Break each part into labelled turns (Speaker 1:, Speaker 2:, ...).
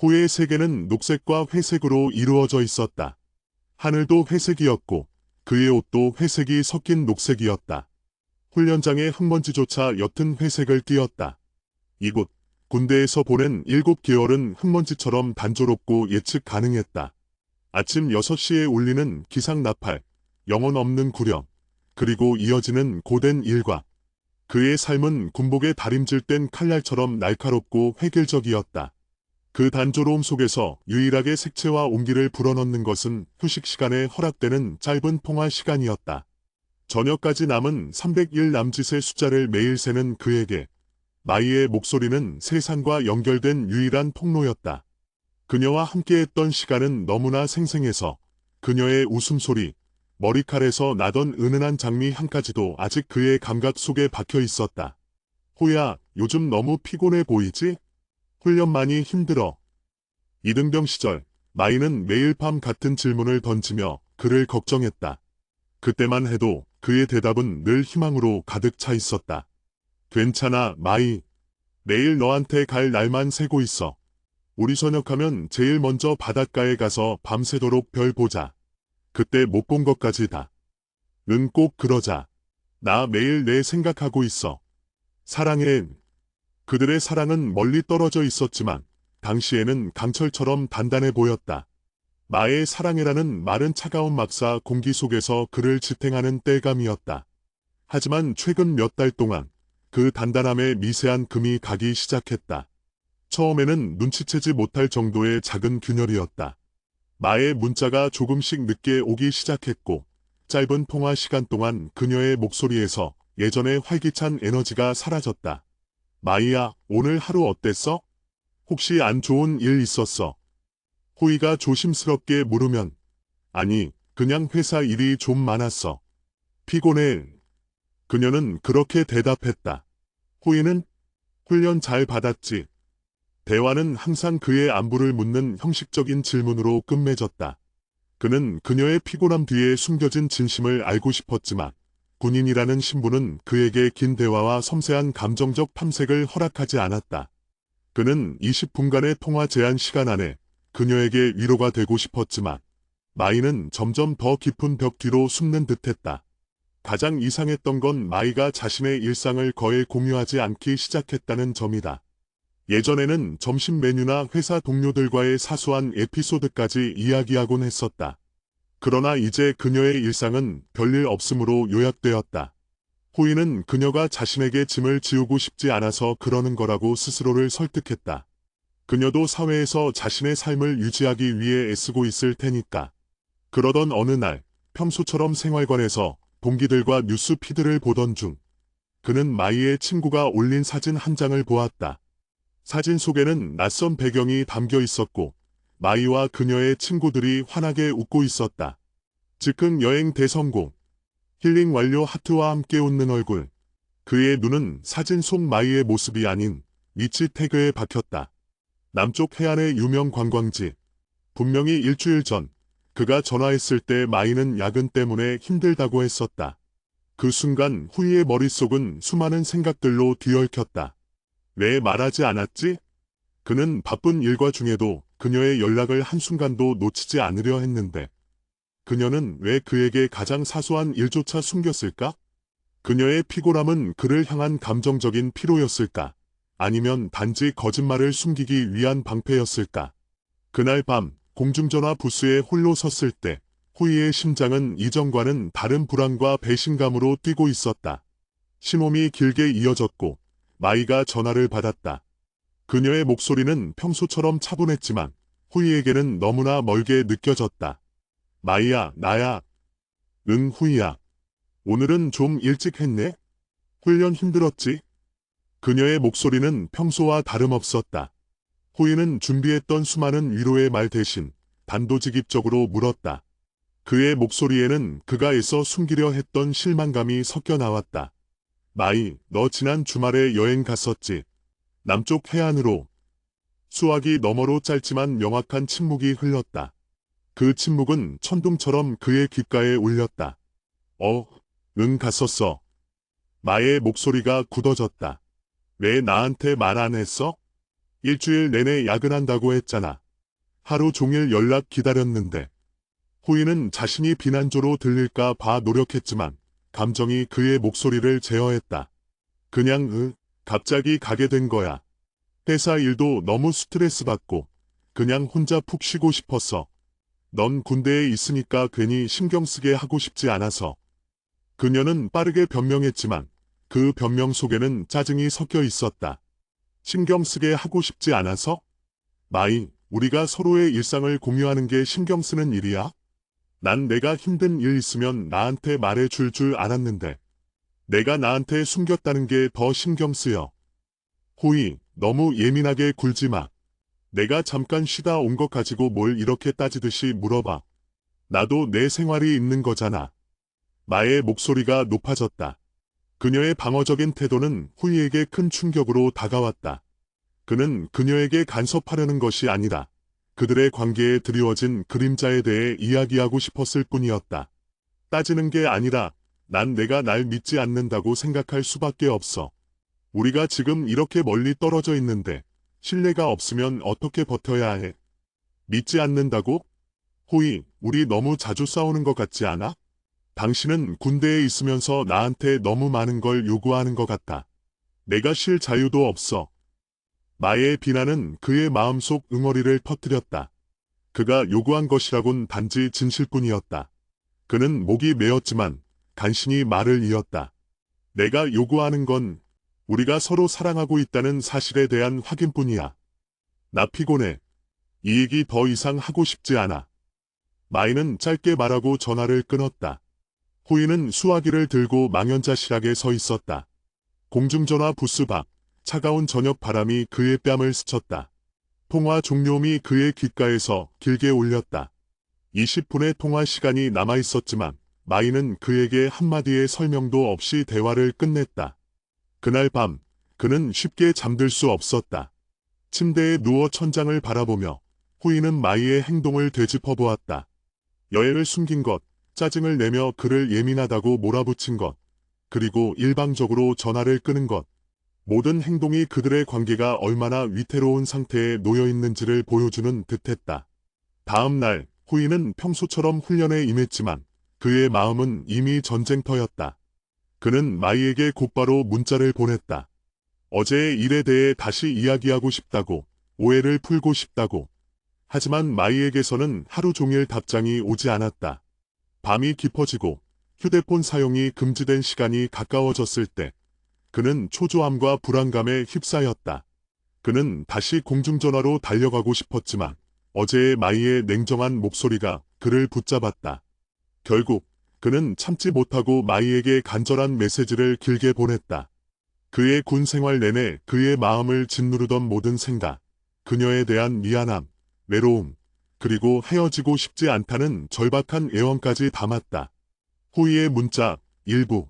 Speaker 1: 호의 세계는 녹색과 회색으로 이루어져 있었다. 하늘도 회색이었고 그의 옷도 회색이 섞인 녹색이었다. 훈련장의 흙먼지조차 옅은 회색을 띠었다. 이곳 군대에서 보낸 7개월은 흙먼지처럼 단조롭고 예측 가능했다. 아침 6시에 울리는 기상나팔, 영혼 없는 구령, 그리고 이어지는 고된 일과 그의 삶은 군복에 다림질된 칼날처럼 날카롭고 획일적이었다. 그 단조로움 속에서 유일하게 색채와 온기를 불어넣는 것은 휴식 시간에 허락되는 짧은 통화 시간이었다. 저녁까지 남은 301 남짓의 숫자를 매일 세는 그에게 마이의 목소리는 세상과 연결된 유일한 통로였다. 그녀와 함께했던 시간은 너무나 생생해서 그녀의 웃음소리, 머리칼에서 나던 은은한 장미 향까지도 아직 그의 감각 속에 박혀 있었다. 호야, 요즘 너무 피곤해 보이지? 훈련 많이 힘들어. 이등병 시절, 마이는 매일 밤 같은 질문을 던지며 그를 걱정했다. 그때만 해도 그의 대답은 늘 희망으로 가득 차 있었다. 괜찮아, 마이. 내일 너한테 갈 날만 세고 있어. 우리 저녁하면 제일 먼저 바닷가에 가서 밤새도록 별 보자. 그때 못 본 것까지 다. 응, 꼭 그러자. 나 매일 내 생각하고 있어. 사랑해. 그들의 사랑은 멀리 떨어져 있었지만 당시에는 강철처럼 단단해 보였다. 나의 사랑해라는 말은 차가운 막사 공기 속에서 그를 지탱하는 땔감이었다. 하지만 최근 몇 달 동안 그 단단함에 미세한 금이 가기 시작했다. 처음에는 눈치채지 못할 정도의 작은 균열이었다. 나의 문자가 조금씩 늦게 오기 시작했고 짧은 통화 시간 동안 그녀의 목소리에서 예전의 활기찬 에너지가 사라졌다. 마이야, 오늘 하루 어땠어? 혹시 안 좋은 일 있었어? 호이가 조심스럽게 물으면 아니, 그냥 회사 일이 좀 많았어. 피곤해. 그녀는 그렇게 대답했다. 호이는 훈련 잘 받았지. 대화는 항상 그의 안부를 묻는 형식적인 질문으로 끝맺었다. 그는 그녀의 피곤함 뒤에 숨겨진 진심을 알고 싶었지만 군인이라는 신분은 그에게 긴 대화와 섬세한 감정적 탐색을 허락하지 않았다. 그는 20분간의 통화 제한 시간 안에 그녀에게 위로가 되고 싶었지만 마이는 점점 더 깊은 벽 뒤로 숨는 듯했다. 가장 이상했던 건 마이가 자신의 일상을 거의 공유하지 않기 시작했다는 점이다. 예전에는 점심 메뉴나 회사 동료들과의 사소한 에피소드까지 이야기하곤 했었다. 그러나 이제 그녀의 일상은 별일 없음으로 요약되었다. 호이는 그녀가 자신에게 짐을 지우고 싶지 않아서 그러는 거라고 스스로를 설득했다. 그녀도 사회에서 자신의 삶을 유지하기 위해 애쓰고 있을 테니까. 그러던 어느 날, 평소처럼 생활관에서 동기들과 뉴스 피드를 보던 중, 그는 마이의 친구가 올린 사진 한 장을 보았다. 사진 속에는 낯선 배경이 담겨 있었고 마이와 그녀의 친구들이 환하게 웃고 있었다. 즉흥 여행 대성공, 힐링 완료 하트와 함께 웃는 얼굴. 그의 눈은 사진 속 마이의 모습이 아닌 위치 태그에 박혔다. 남쪽 해안의 유명 관광지. 분명히 일주일 전 그가 전화했을 때 마이는 야근 때문에 힘들다고 했었다. 그 순간 후이의 머릿속은 수많은 생각들로 뒤얽혔다. 왜 말하지 않았지? 그는 바쁜 일과 중에도 그녀의 연락을 한순간도 놓치지 않으려 했는데 그녀는 왜 그에게 가장 사소한 일조차 숨겼을까? 그녀의 피곤함은 그를 향한 감정적인 피로였을까? 아니면 단지 거짓말을 숨기기 위한 방패였을까? 그날 밤 공중전화 부스에 홀로 섰을 때 후이의 심장은 이전과는 다른 불안과 배신감으로 뛰고 있었다. 신홈이 길게 이어졌고 마이가 전화를 받았다. 그녀의 목소리는 평소처럼 차분했지만 후이에게는 너무나 멀게 느껴졌다. 마이야, 나야. 응, 후이야. 오늘은 좀 일찍 했네? 훈련 힘들었지? 그녀의 목소리는 평소와 다름없었다. 후이는 준비했던 수많은 위로의 말 대신 단도직입적으로 물었다. 그의 목소리에는 그가 애써 숨기려 했던 실망감이 섞여 나왔다. 마이, 너 지난 주말에 여행 갔었지? 남쪽 해안으로. 수화기 너머로 짧지만 명확한 침묵이 흘렀다. 그 침묵은 천둥처럼 그의 귓가에 울렸다. 응, 갔었어. 마의 목소리가 굳어졌다. 왜 나한테 말 안 했어? 일주일 내내 야근한다고 했잖아. 하루 종일 연락 기다렸는데. 호이는 자신이 비난조로 들릴까 봐 노력했지만 감정이 그의 목소리를 제어했다. 그냥 갑자기 가게 된 거야. 회사 일도 너무 스트레스 받고 그냥 혼자 푹 쉬고 싶었어. 넌 군대에 있으니까 괜히 신경 쓰게 하고 싶지 않아서. 그녀는 빠르게 변명했지만 그 변명 속에는 짜증이 섞여 있었다. 신경 쓰게 하고 싶지 않아서? 마이, 우리가 서로의 일상을 공유하는 게 신경 쓰는 일이야? 난 내가 힘든 일 있으면 나한테 말해줄 줄 알았는데 내가 나한테 숨겼다는 게 더 신경 쓰여. 호이, 너무 예민하게 굴지 마. 내가 잠깐 쉬다 온 것 가지고 뭘 이렇게 따지듯이 물어봐. 나도 내 생활이 있는 거잖아. 마의 목소리가 높아졌다. 그녀의 방어적인 태도는 호이에게 큰 충격으로 다가왔다. 그는 그녀에게 간섭하려는 것이 아니라 그들의 관계에 드리워진 그림자에 대해 이야기하고 싶었을 뿐이었다. 따지는 게 아니라 난 내가 날 믿지 않는다고 생각할 수밖에 없어. 우리가 지금 이렇게 멀리 떨어져 있는데 신뢰가 없으면 어떻게 버텨야 해? 믿지 않는다고? 호이, 우리 너무 자주 싸우는 것 같지 않아? 당신은 군대에 있으면서 나한테 너무 많은 걸 요구하는 것 같아. 내가 쉴 자유도 없어. 마의 비난은 그의 마음속 응어리를 터뜨렸다. 그가 요구한 것이라곤 단지 진실뿐이었다. 그는 목이 메었지만 간신히 말을 이었다. 내가 요구하는 건 우리가 서로 사랑하고 있다는 사실에 대한 확인뿐이야. 나 피곤해. 이 얘기 더 이상 하고 싶지 않아. 마이는 짧게 말하고 전화를 끊었다. 호이는 수화기를 들고 망연자실하게 서 있었다. 공중전화 부스 밖, 차가운 저녁 바람이 그의 뺨을 스쳤다. 통화 종료음이 그의 귓가에서 길게 울렸다. 20분의 통화 시간이 남아있었지만 마이는 그에게 한마디의 설명도 없이 대화를 끝냈다. 그날 밤, 그는 쉽게 잠들 수 없었다. 침대에 누워 천장을 바라보며 호이는 마이의 행동을 되짚어 보았다. 여행을 숨긴 것, 짜증을 내며 그를 예민하다고 몰아붙인 것, 그리고 일방적으로 전화를 끄는 것. 모든 행동이 그들의 관계가 얼마나 위태로운 상태에 놓여 있는지를 보여주는 듯했다. 다음 날, 호이는 평소처럼 훈련에 임했지만 그의 마음은 이미 전쟁터였다. 그는 마이에게 곧바로 문자를 보냈다. 어제의 일에 대해 다시 이야기하고 싶다고, 오해를 풀고 싶다고. 하지만 마이에게서는 하루 종일 답장이 오지 않았다. 밤이 깊어지고 휴대폰 사용이 금지된 시간이 가까워졌을 때 그는 초조함과 불안감에 휩싸였다. 그는 다시 공중전화로 달려가고 싶었지만 어제의 마이의 냉정한 목소리가 그를 붙잡았다. 결국 그는 참지 못하고 마이에게 간절한 메시지를 길게 보냈다. 그의 군 생활 내내 그의 마음을 짓누르던 모든 생각, 그녀에 대한 미안함, 외로움, 그리고 헤어지고 싶지 않다는 절박한 애원까지 담았다. 호이의 문자, 일부.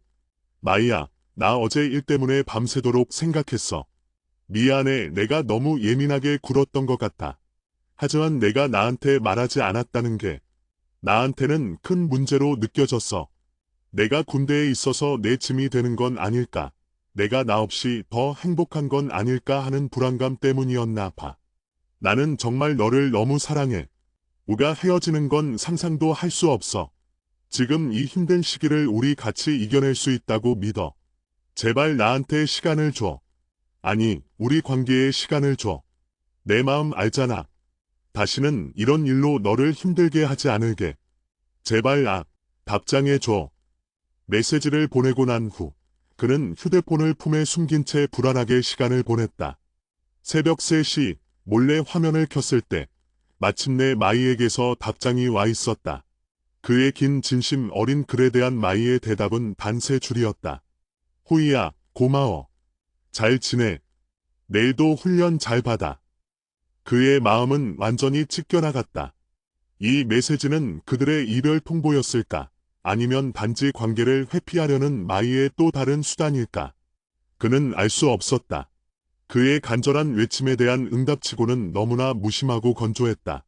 Speaker 1: 마이야, 나 어제 일 때문에 밤새도록 생각했어. 미안해, 내가 너무 예민하게 굴었던 것 같아. 하지만 내가 나한테 말하지 않았다는 게 나한테는 큰 문제로 느껴졌어. 내가 군대에 있어서 내 짐이 되는 건 아닐까. 내가 나 없이 더 행복한 건 아닐까 하는 불안감 때문이었나 봐. 나는 정말 너를 너무 사랑해. 우리가 헤어지는 건 상상도 할 수 없어. 지금 이 힘든 시기를 우리 같이 이겨낼 수 있다고 믿어. 제발 나한테 시간을 줘. 아니, 우리 관계에 시간을 줘. 내 마음 알잖아. 다시는 이런 일로 너를 힘들게 하지 않을게. 제발 답장해 줘. 메시지를 보내고 난 후, 그는 휴대폰을 품에 숨긴 채 불안하게 시간을 보냈다. 새벽 3시, 몰래 화면을 켰을 때, 마침내 마이에게서 답장이 와 있었다. 그의 긴 진심 어린 글에 대한 마이의 대답은 단 3줄이었다. 호이야, 고마워. 잘 지내. 내일도 훈련 잘 받아. 그의 마음은 완전히 찢겨나갔다. 이 메시지는 그들의 이별 통보였을까? 아니면 단지 관계를 회피하려는 마이의 또 다른 수단일까? 그는 알 수 없었다. 그의 간절한 외침에 대한 응답치고는 너무나 무심하고 건조했다.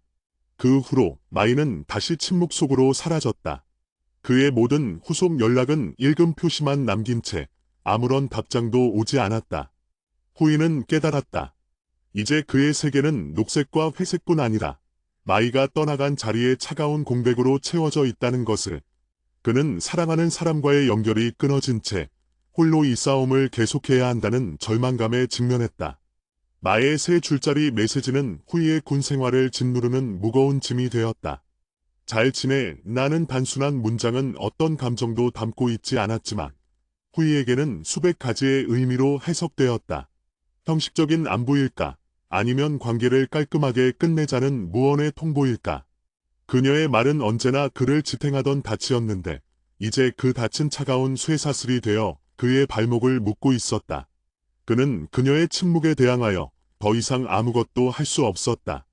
Speaker 1: 그 후로 마이는 다시 침묵 속으로 사라졌다. 그의 모든 후속 연락은 읽음 표시만 남긴 채 아무런 답장도 오지 않았다. 호이는 깨달았다. 이제 그의 세계는 녹색과 회색뿐 아니라 마이가 떠나간 자리에 차가운 공백으로 채워져 있다는 것을, 그는 사랑하는 사람과의 연결이 끊어진 채 홀로 이 싸움을 계속해야 한다는 절망감에 직면했다. 마의 세 줄짜리 메시지는 후이의 군 생활을 짓누르는 무거운 짐이 되었다. 잘 지내. 나는 단순한 문장은 어떤 감정도 담고 있지 않았지만 후이에게는 수백 가지의 의미로 해석되었다. 형식적인 안부일까? 아니면 관계를 깔끔하게 끝내자는 무언의 통보일까? 그녀의 말은 언제나 그를 지탱하던 닻이었는데 이제 그 닻은 차가운 쇠사슬이 되어 그의 발목을 묶고 있었다. 그는 그녀의 침묵에 대항하여 더 이상 아무것도 할 수 없었다.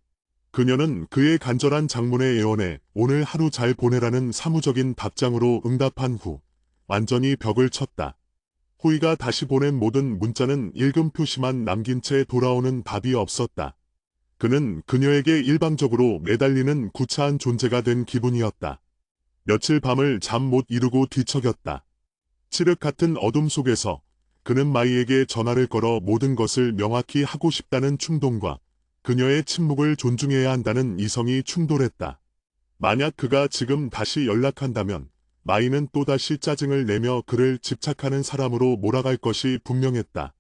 Speaker 1: 그녀는 그의 간절한 장문의 애원에 오늘 하루 잘 보내라는 사무적인 답장으로 응답한 후 완전히 벽을 쳤다. 후이가 다시 보낸 모든 문자는 읽음 표시만 남긴 채 돌아오는 답이 없었다. 그는 그녀에게 일방적으로 매달리는 구차한 존재가 된 기분이었다. 며칠 밤을 잠 못 이루고 뒤척였다. 칠흑 같은 어둠 속에서 그는 마이에게 전화를 걸어 모든 것을 명확히 하고 싶다는 충동과 그녀의 침묵을 존중해야 한다는 이성이 충돌했다. 만약 그가 지금 다시 연락한다면 마이는 또다시 짜증을 내며 그를 집착하는 사람으로 몰아갈 것이 분명했다.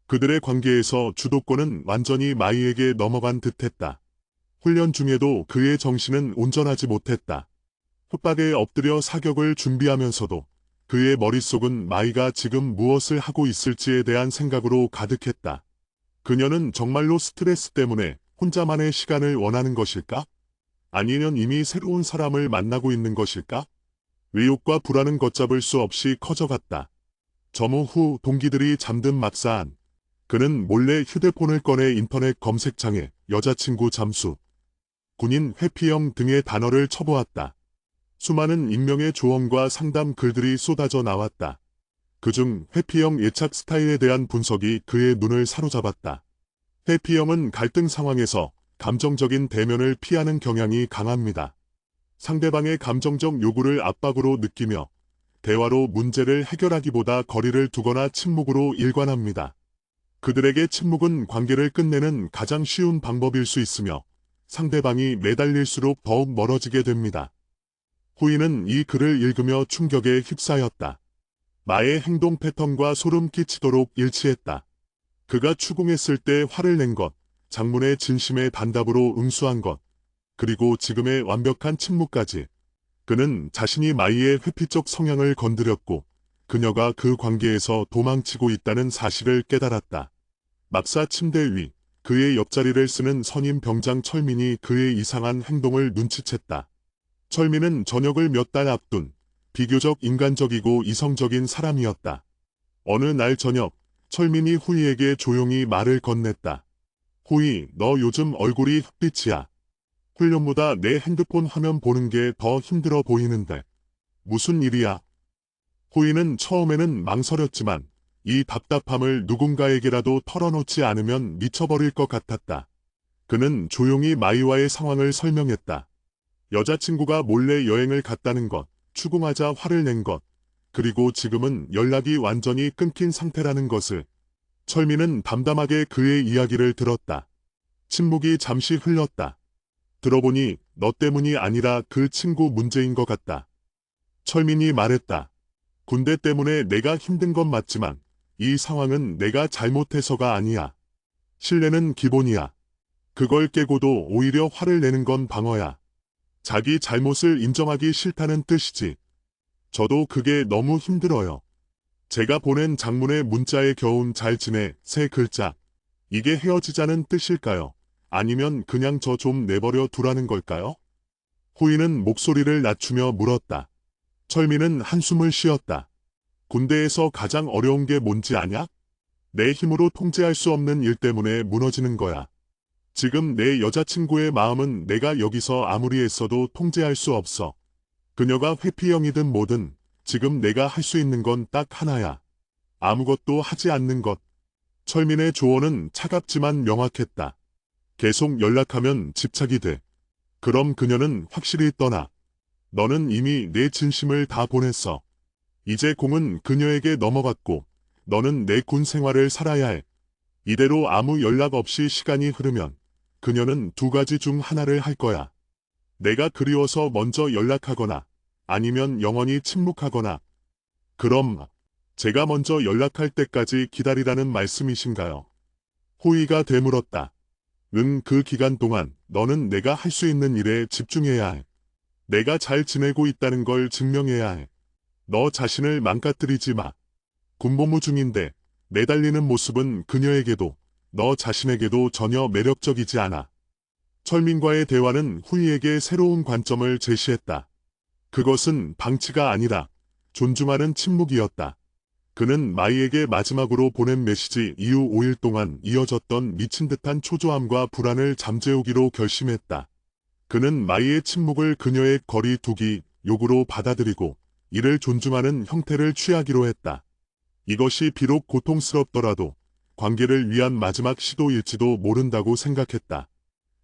Speaker 1: 그들의 관계에서 주도권은 완전히 마이에게 넘어간 듯했다. 훈련 중에도 그의 정신은 온전하지 못했다. 흙박에 엎드려 사격을 준비하면서도 그의 머릿속은 마이가 지금 무엇을 하고 있을지에 대한 생각으로 가득했다. 그녀는 정말로 스트레스 때문에 혼자만의 시간을 원하는 것일까? 아니면 이미 새로운 사람을 만나고 있는 것일까? 의욕과 불안은 걷잡을 수 없이 커져갔다. 점호 후 동기들이 잠든 막사한 그는 몰래 휴대폰을 꺼내 인터넷 검색창에 여자친구 잠수, 군인 회피형 등의 단어를 쳐보았다. 수많은 익명의 조언과 상담 글들이 쏟아져 나왔다. 그중 회피형 예착 스타일에 대한 분석이 그의 눈을 사로잡았다. 회피형은 갈등 상황에서 감정적인 대면을 피하는 경향이 강합니다. 상대방의 감정적 요구를 압박으로 느끼며 대화로 문제를 해결하기보다 거리를 두거나 침묵으로 일관합니다. 그들에게 침묵은 관계를 끝내는 가장 쉬운 방법일 수 있으며 상대방이 매달릴수록 더욱 멀어지게 됩니다. 후이는 이 글을 읽으며 충격에 휩싸였다. 마의 행동 패턴과 소름 끼치도록 일치했다. 그가 추궁했을 때 화를 낸 것, 장문의 진심의 단답으로 응수한 것, 그리고 지금의 완벽한 침묵까지. 그는 자신이 마이의 회피적 성향을 건드렸고 그녀가 그 관계에서 도망치고 있다는 사실을 깨달았다. 막사 침대 위 그의 옆자리를 쓰는 선임 병장 철민이 그의 이상한 행동을 눈치챘다. 철민은 전역을 몇 달 앞둔 비교적 인간적이고 이성적인 사람이었다. 어느 날 저녁 철민이 후이에게 조용히 말을 건넸다. 후이, 너 요즘 얼굴이 흑빛이야. 훈련보다 내 핸드폰 화면 보는 게 더 힘들어 보이는데. 무슨 일이야? 후이는 처음에는 망설였지만 이 답답함을 누군가에게라도 털어놓지 않으면 미쳐버릴 것 같았다. 그는 조용히 마이와의 상황을 설명했다. 여자친구가 몰래 여행을 갔다는 것, 추궁하자 화를 낸 것, 그리고 지금은 연락이 완전히 끊긴 상태라는 것을. 철민은 담담하게 그의 이야기를 들었다. 침묵이 잠시 흘렀다. 들어보니 너 때문이 아니라 그 친구 문제인 것 같다. 철민이 말했다. 군대 때문에 내가 힘든 건 맞지만 이 상황은 내가 잘못해서가 아니야. 신뢰는 기본이야. 그걸 깨고도 오히려 화를 내는 건 방어야. 자기 잘못을 인정하기 싫다는 뜻이지. 저도 그게 너무 힘들어요. 제가 보낸 장문의 문자에 겨운 잘 지내 세 글자. 이게 헤어지자는 뜻일까요? 아니면 그냥 저 좀 내버려 두라는 걸까요? 후이는 목소리를 낮추며 물었다. 철민은 한숨을 쉬었다. 군대에서 가장 어려운 게 뭔지 아냐? 내 힘으로 통제할 수 없는 일 때문에 무너지는 거야. 지금 내 여자친구의 마음은 내가 여기서 아무리 애써도 통제할 수 없어. 그녀가 회피형이든 뭐든 지금 내가 할 수 있는 건 딱 하나야. 아무것도 하지 않는 것. 철민의 조언은 차갑지만 명확했다. 계속 연락하면 집착이 돼. 그럼 그녀는 확실히 떠나. 너는 이미 내 진심을 다 보냈어. 이제 공은 그녀에게 넘어갔고 너는 내 군 생활을 살아야 해. 이대로 아무 연락 없이 시간이 흐르면 그녀는 두 가지 중 하나를 할 거야. 내가 그리워서 먼저 연락하거나 아니면 영원히 침묵하거나. 그럼 제가 먼저 연락할 때까지 기다리라는 말씀이신가요? 호의가 되물었다. 응, 그 기간 동안 너는 내가 할 수 있는 일에 집중해야 해. 내가 잘 지내고 있다는 걸 증명해야 해. 너 자신을 망가뜨리지 마. 군복무 중인데 매달리는 모습은 그녀에게도 너 자신에게도 전혀 매력적이지 않아. 철민과의 대화는 후이에게 새로운 관점을 제시했다. 그것은 방치가 아니라 존중하는 침묵이었다. 그는 마이에게 마지막으로 보낸 메시지 이후 5일 동안 이어졌던 미친 듯한 초조함과 불안을 잠재우기로 결심했다. 그는 마이의 침묵을 그녀의 거리 두기 요구로 받아들이고 이를 존중하는 형태를 취하기로 했다. 이것이 비록 고통스럽더라도 관계를 위한 마지막 시도일지도 모른다고 생각했다.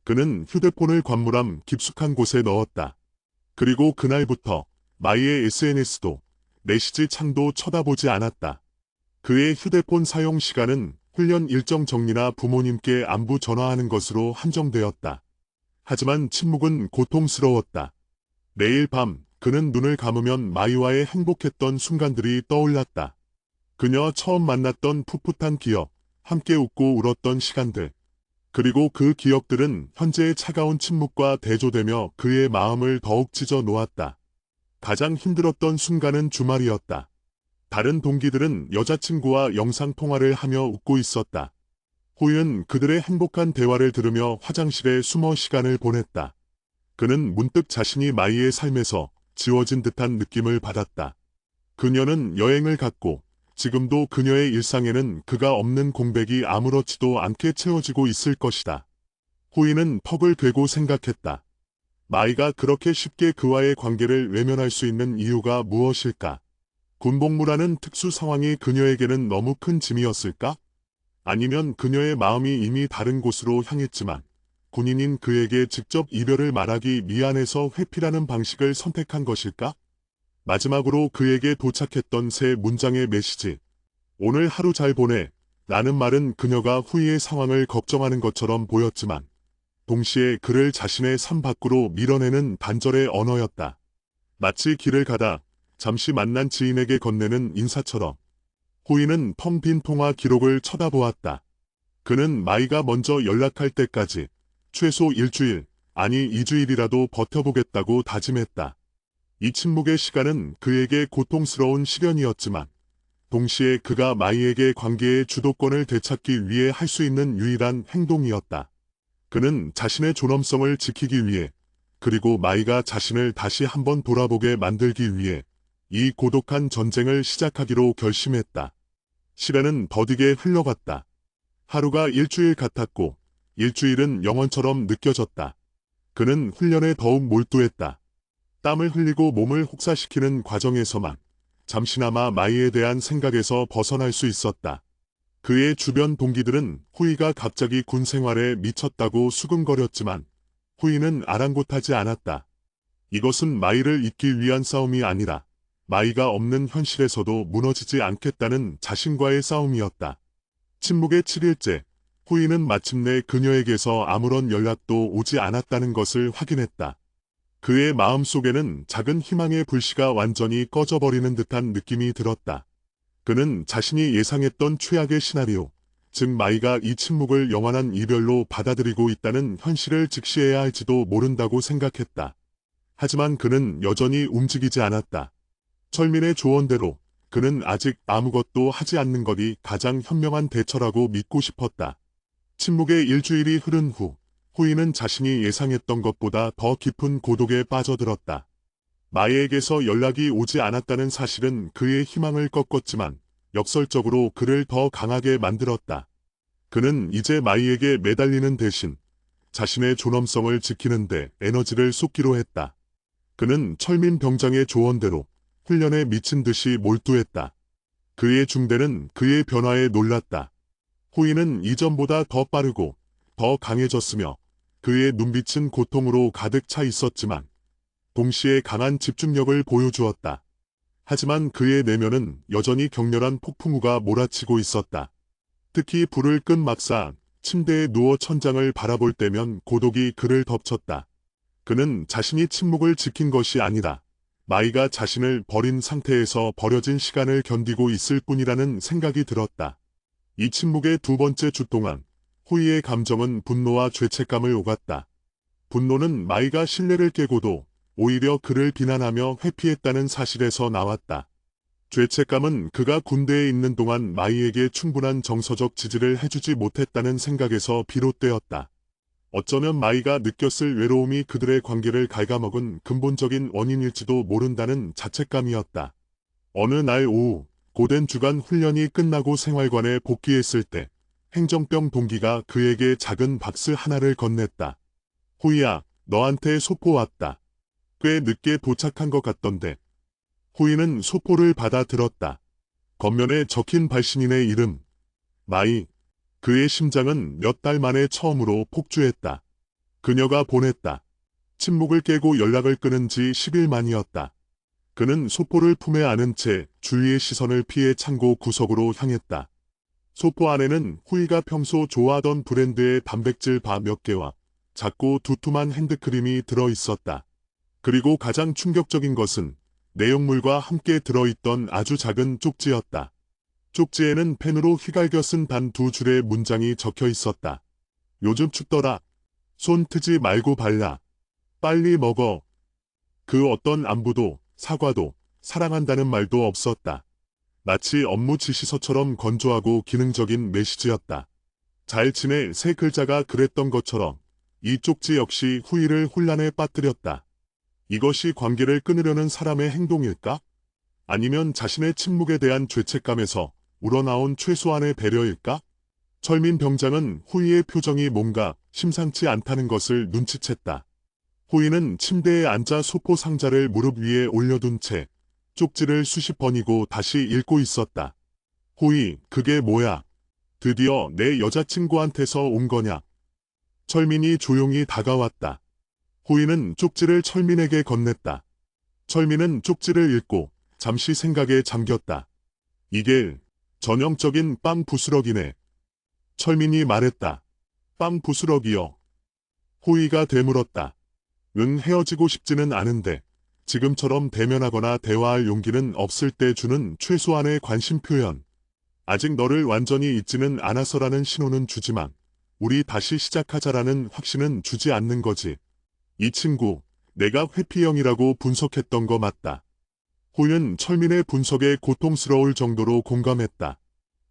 Speaker 1: 그는 휴대폰을 관물함 깊숙한 곳에 넣었다. 그리고 그날부터 마이의 SNS도 메시지 창도 쳐다보지 않았다. 그의 휴대폰 사용 시간은 훈련 일정 정리나 부모님께 안부 전화하는 것으로 한정되었다. 하지만 침묵은 고통스러웠다. 매일 밤 그는 눈을 감으면 마이와의 행복했던 순간들이 떠올랐다. 그녀와 처음 만났던 풋풋한 기억, 함께 웃고 울었던 시간들. 그리고 그 기억들은 현재의 차가운 침묵과 대조되며 그의 마음을 더욱 찢어 놓았다. 가장 힘들었던 순간은 주말이었다. 다른 동기들은 여자친구와 영상통화를 하며 웃고 있었다. 호이는 그들의 행복한 대화를 들으며 화장실에 숨어 시간을 보냈다. 그는 문득 자신이 마이의 삶에서 지워진 듯한 느낌을 받았다. 그녀는 여행을 갔고 지금도 그녀의 일상에는 그가 없는 공백이 아무렇지도 않게 채워지고 있을 것이다. 호이는 턱을 괴고 생각했다. 마이가 그렇게 쉽게 그와의 관계를 외면할 수 있는 이유가 무엇일까? 군복무라는 특수 상황이 그녀에게는 너무 큰 짐이었을까? 아니면 그녀의 마음이 이미 다른 곳으로 향했지만 군인인 그에게 직접 이별을 말하기 미안해서 회피라는 방식을 선택한 것일까? 마지막으로 그에게 도착했던 세 문장의 메시지. 오늘 하루 잘 보내. 라는 말은 그녀가 후이의 상황을 걱정하는 것처럼 보였지만 동시에 그를 자신의 삶 밖으로 밀어내는 단절의 언어였다. 마치 길을 가다 잠시 만난 지인에게 건네는 인사처럼. 후이는 텅 빈 통화 기록을 쳐다보았다. 그는 마이가 먼저 연락할 때까지 최소 일주일, 아니 2주일이라도 버텨보겠다고 다짐했다. 이 침묵의 시간은 그에게 고통스러운 시련이었지만 동시에 그가 마이에게 관계의 주도권을 되찾기 위해 할 수 있는 유일한 행동이었다. 그는 자신의 존엄성을 지키기 위해 그리고 마이가 자신을 다시 한번 돌아보게 만들기 위해 이 고독한 전쟁을 시작하기로 결심했다. 시간은 더디게 흘러갔다. 하루가 일주일 같았고 일주일은 영원처럼 느껴졌다. 그는 훈련에 더욱 몰두했다. 땀을 흘리고 몸을 혹사시키는 과정에서만 잠시나마 마이에 대한 생각에서 벗어날 수 있었다. 그의 주변 동기들은 후이가 갑자기 군 생활에 미쳤다고 수근거렸지만 후이는 아랑곳하지 않았다. 이것은 마이를 잊기 위한 싸움이 아니라 마이가 없는 현실에서도 무너지지 않겠다는 자신과의 싸움이었다. 침묵의 7일째, 후이는 마침내 그녀에게서 아무런 연락도 오지 않았다는 것을 확인했다. 그의 마음속에는 작은 희망의 불씨가 완전히 꺼져버리는 듯한 느낌이 들었다. 그는 자신이 예상했던 최악의 시나리오, 즉 마이가 이 침묵을 영원한 이별로 받아들이고 있다는 현실을 직시해야 할지도 모른다고 생각했다. 하지만 그는 여전히 움직이지 않았다. 철민의 조언대로 그는 아직 아무것도 하지 않는 것이 가장 현명한 대처라고 믿고 싶었다. 침묵의 일주일이 흐른 후 후이는 자신이 예상했던 것보다 더 깊은 고독에 빠져들었다. 마이에게서 연락이 오지 않았다는 사실은 그의 희망을 꺾었지만 역설적으로 그를 더 강하게 만들었다. 그는 이제 마이에게 매달리는 대신 자신의 존엄성을 지키는 데 에너지를 쏟기로 했다. 그는 철민 병장의 조언대로 훈련에 미친 듯이 몰두했다. 그의 중대는 그의 변화에 놀랐다. 후이는 이전보다 더 빠르고 더 강해졌으며 그의 눈빛은 고통으로 가득 차 있었지만 동시에 강한 집중력을 보여주었다. 하지만 그의 내면은 여전히 격렬한 폭풍우가 몰아치고 있었다. 특히 불을 끈 막상 침대에 누워 천장을 바라볼 때면 고독이 그를 덮쳤다. 그는 자신이 침묵을 지킨 것이 아니라 마이가 자신을 버린 상태에서 버려진 시간을 견디고 있을 뿐이라는 생각이 들었다. 이 침묵의 두 번째 주 동안 호이의 감정은 분노와 죄책감을 오갔다. 분노는 마이가 신뢰를 깨고도 오히려 그를 비난하며 회피했다는 사실에서 나왔다. 죄책감은 그가 군대에 있는 동안 마이에게 충분한 정서적 지지를 해주지 못했다는 생각에서 비롯되었다. 어쩌면 마이가 느꼈을 외로움이 그들의 관계를 갉아먹은 근본적인 원인일지도 모른다는 자책감이었다. 어느 날 오후, 고된 주간 훈련이 끝나고 생활관에 복귀했을 때 행정병 동기가 그에게 작은 박스 하나를 건넸다. 호이야, 너한테 소포 왔다. 꽤 늦게 도착한 것 같던데. 호이는 소포를 받아 들었다. 겉면에 적힌 발신인의 이름. 마이. 그의 심장은 몇 달 만에 처음으로 폭주했다. 그녀가 보냈다. 침묵을 깨고 연락을 끊은 지 10일 만이었다. 그는 소포를 품에 안은 채 주위의 시선을 피해 창고 구석으로 향했다. 소포 안에는 호이가 평소 좋아하던 브랜드의 단백질 바 몇 개와 작고 두툼한 핸드크림이 들어있었다. 그리고 가장 충격적인 것은 내용물과 함께 들어있던 아주 작은 쪽지였다. 쪽지에는 펜으로 휘갈겨 쓴 단 2줄의 문장이 적혀 있었다. 요즘 춥더라. 손 트지 말고 발라. 빨리 먹어. 그 어떤 안부도 사과도 사랑한다는 말도 없었다. 마치 업무 지시서처럼 건조하고 기능적인 메시지였다. 잘 지내 세 글자가 그랬던 것처럼 이 쪽지 역시 후이를 혼란에 빠뜨렸다. 이것이 관계를 끊으려는 사람의 행동일까? 아니면 자신의 침묵에 대한 죄책감에서 우러나온 최소한의 배려일까? 철민 병장은 호이의 표정이 뭔가 심상치 않다는 것을 눈치챘다. 호이는 침대에 앉아 소포 상자를 무릎 위에 올려둔 채 쪽지를 수십 번이고 다시 읽고 있었다. 호이, 그게 뭐야? 드디어 내 여자친구한테서 온 거냐? 철민이 조용히 다가왔다. 호이는 쪽지를 철민에게 건넸다. 철민은 쪽지를 읽고 잠시 생각에 잠겼다. 이게 전형적인 빵 부스럭이네. 철민이 말했다. 빵 부스럭이요. 호이가 되물었다. 응, 헤어지고 싶지는 않은데 지금처럼 대면하거나 대화할 용기는 없을 때 주는 최소한의 관심 표현. 아직 너를 완전히 잊지는 않아서라는 신호는 주지만 우리 다시 시작하자라는 확신은 주지 않는 거지. 이 친구, 내가 회피형이라고 분석했던 거 맞다. 호이는 철민의 분석에 고통스러울 정도로 공감했다.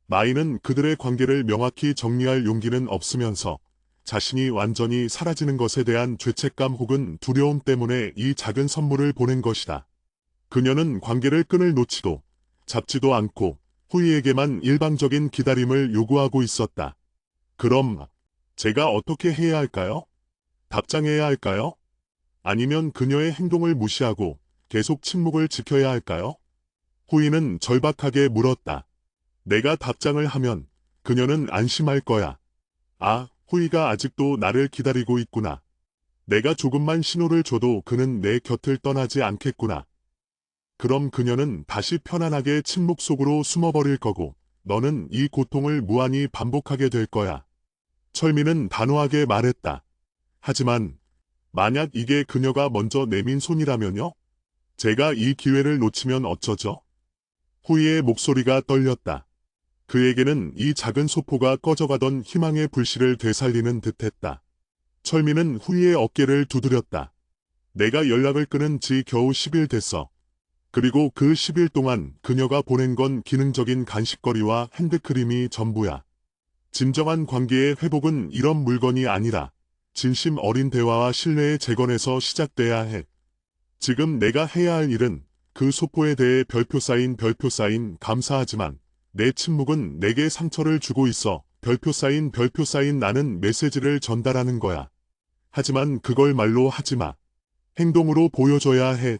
Speaker 1: 마이는 그들의 관계를 명확히 정리할 용기는 없으면서 자신이 완전히 사라지는 것에 대한 죄책감 혹은 두려움 때문에 이 작은 선물을 보낸 것이다. 그녀는 관계를 끈을 놓지도 잡지도 않고 호이에게만 일방적인 기다림을 요구하고 있었다. 그럼 제가 어떻게 해야 할까요? 답장해야 할까요? 아니면 그녀의 행동을 무시하고 계속 침묵을 지켜야 할까요? 호이는 절박하게 물었다. 내가 답장을 하면 그녀는 안심할 거야. 아, 호이가 아직도 나를 기다리고 있구나. 내가 조금만 신호를 줘도 그는 내 곁을 떠나지 않겠구나. 그럼 그녀는 다시 편안하게 침묵 속으로 숨어버릴 거고 너는 이 고통을 무한히 반복하게 될 거야. 철민은 단호하게 말했다. 하지만 만약 이게 그녀가 먼저 내민 손이라면요? 제가 이 기회를 놓치면 어쩌죠? 호이의 목소리가 떨렸다. 그에게는 이 작은 소포가 꺼져가던 희망의 불씨를 되살리는 듯했다. 철민은 호이의 어깨를 두드렸다. 내가 연락을 끊은 지 겨우 10일 됐어. 그리고 그 10일 동안 그녀가 보낸 건 기능적인 간식거리와 핸드크림이 전부야. 진정한 관계의 회복은 이런 물건이 아니라 진심 어린 대화와 신뢰의 재건에서 시작돼야 해. 지금 내가 해야 할 일은 그 소포에 대해 별표 사인 감사하지만 내 침묵은 내게 상처를 주고 있어. 별표 사인 나는 메시지를 전달하는 거야. 하지만 그걸 말로 하지 마. 행동으로 보여줘야 해.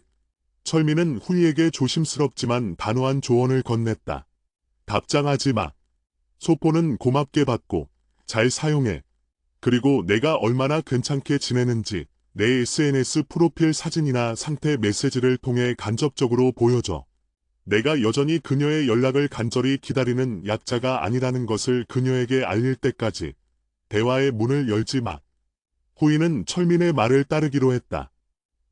Speaker 1: 철민은 후이에게 조심스럽지만 단호한 조언을 건넸다. 답장하지 마. 소포는 고맙게 받고 잘 사용해. 그리고 내가 얼마나 괜찮게 지내는지 내 SNS 프로필 사진이나 상태 메시지를 통해 간접적으로 보여줘. 내가 여전히 그녀의 연락을 간절히 기다리는 약자가 아니라는 것을 그녀에게 알릴 때까지 대화의 문을 열지 마. 호이는 철민의 말을 따르기로 했다.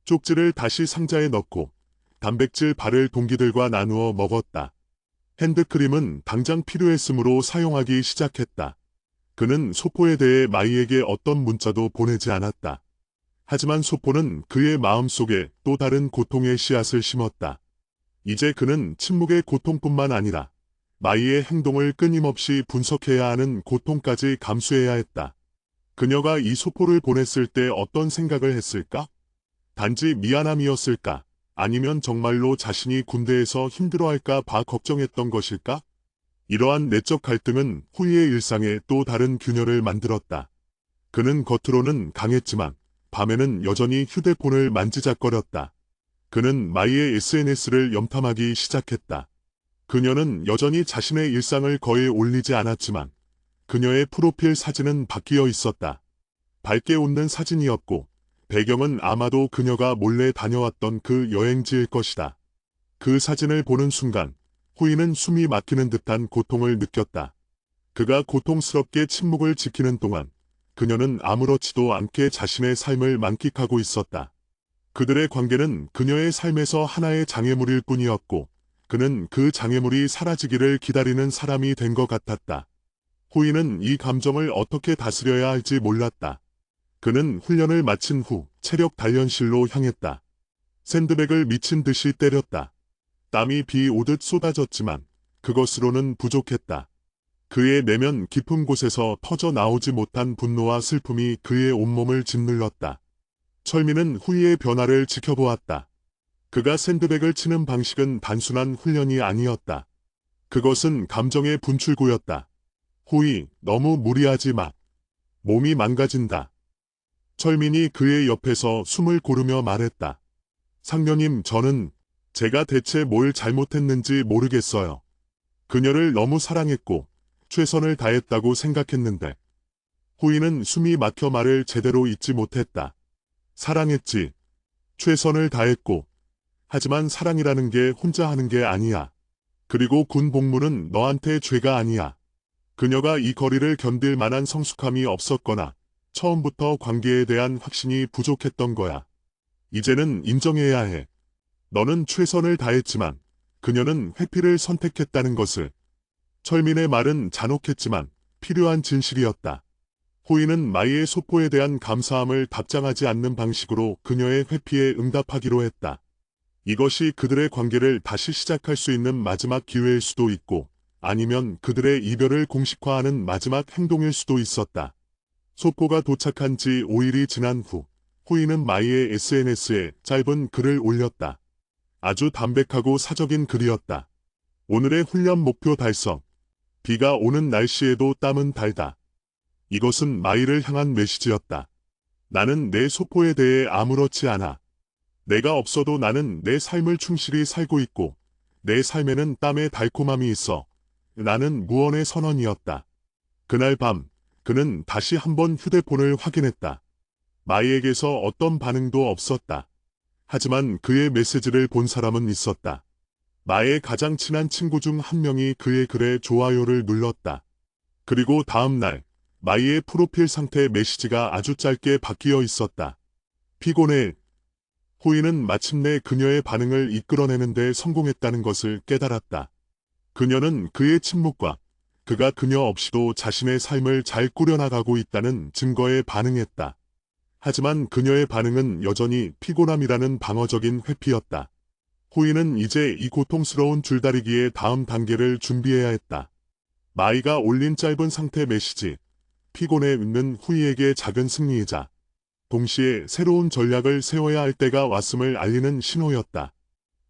Speaker 1: 쪽지를 다시 상자에 넣고 단백질 바를 동기들과 나누어 먹었다. 핸드크림은 당장 필요했으므로 사용하기 시작했다. 그는 소포에 대해 마이에게 어떤 문자도 보내지 않았다. 하지만 소포는 그의 마음속에 또 다른 고통의 씨앗을 심었다. 이제 그는 침묵의 고통뿐만 아니라 마이의 행동을 끊임없이 분석해야 하는 고통까지 감수해야 했다. 그녀가 이 소포를 보냈을 때 어떤 생각을 했을까? 단지 미안함이었을까? 아니면 정말로 자신이 군대에서 힘들어할까 봐 걱정했던 것일까? 이러한 내적 갈등은 호이의 일상에 또 다른 균열을 만들었다. 그는 겉으로는 강했지만 밤에는 여전히 휴대폰을 만지작거렸다. 그는 마이의 SNS를 염탐하기 시작했다. 그녀는 여전히 자신의 일상을 거의 올리지 않았지만 그녀의 프로필 사진은 바뀌어 있었다. 밝게 웃는 사진이었고 배경은 아마도 그녀가 몰래 다녀왔던 그 여행지일 것이다. 그 사진을 보는 순간 호이는 숨이 막히는 듯한 고통을 느꼈다. 그가 고통스럽게 침묵을 지키는 동안 그녀는 아무렇지도 않게 자신의 삶을 만끽하고 있었다. 그들의 관계는 그녀의 삶에서 하나의 장애물일 뿐이었고 그는 그 장애물이 사라지기를 기다리는 사람이 된 것 같았다. 호이는 이 감정을 어떻게 다스려야 할지 몰랐다. 그는 훈련을 마친 후 체력 단련실로 향했다. 샌드백을 미친 듯이 때렸다. 땀이 비 오듯 쏟아졌지만 그것으로는 부족했다. 그의 내면 깊은 곳에서 터져 나오지 못한 분노와 슬픔이 그의 온몸을 짓눌렀다. 철민은 후이의 변화를 지켜보았다. 그가 샌드백을 치는 방식은 단순한 훈련이 아니었다. 그것은 감정의 분출구였다. 호이, 너무 무리하지 마. 몸이 망가진다. 철민이 그의 옆에서 숨을 고르며 말했다. 상녀님, 제가 대체 뭘 잘못했는지 모르겠어요. 그녀를 너무 사랑했고 최선을 다했다고 생각했는데. 호이는 숨이 막혀 말을 제대로 잇지 못했다. 사랑했지. 최선을 다했고. 하지만 사랑이라는 게 혼자 하는 게 아니야. 그리고 군 복무는 너한테 죄가 아니야. 그녀가 이 거리를 견딜 만한 성숙함이 없었거나 처음부터 관계에 대한 확신이 부족했던 거야. 이제는 인정해야 해. 너는 최선을 다했지만 그녀는 회피를 선택했다는 것을. 철민의 말은 잔혹했지만 필요한 진실이었다. 호이는 마이의 소포에 대한 감사함을 답장하지 않는 방식으로 그녀의 회피에 응답하기로 했다. 이것이 그들의 관계를 다시 시작할 수 있는 마지막 기회일 수도 있고 아니면 그들의 이별을 공식화하는 마지막 행동일 수도 있었다. 소포가 도착한 지 5일이 지난 후 호이는 마이의 SNS에 짧은 글을 올렸다. 아주 담백하고 사적인 글이었다. 오늘의 훈련 목표 달성. 비가 오는 날씨에도 땀은 달다. 이것은 마이를 향한 메시지였다. 나는 내 소포에 대해 아무렇지 않아. 내가 없어도 나는 내 삶을 충실히 살고 있고 내 삶에는 땀의 달콤함이 있어. 나는 무언의 선언이었다. 그날 밤 그는 다시 한번 휴대폰을 확인했다. 마이에게서 어떤 반응도 없었다. 하지만 그의 메시지를 본 사람은 있었다. 마이의 가장 친한 친구 중 한 명이 그의 글에 좋아요를 눌렀다. 그리고 다음 날 마이의 프로필 상태 메시지가 아주 짧게 바뀌어 있었다. 피곤해. 호이는 마침내 그녀의 반응을 이끌어내는 데 성공했다는 것을 깨달았다. 그녀는 그의 침묵과 그가 그녀 없이도 자신의 삶을 잘 꾸려나가고 있다는 증거에 반응했다. 하지만 그녀의 반응은 여전히 피곤함이라는 방어적인 회피였다. 호이는 이제 이 고통스러운 줄다리기의 다음 단계를 준비해야 했다. 마이가 올린 짧은 상태 메시지, 피곤해 있는 후이에게 작은 승리이자 동시에 새로운 전략을 세워야 할 때가 왔음을 알리는 신호였다.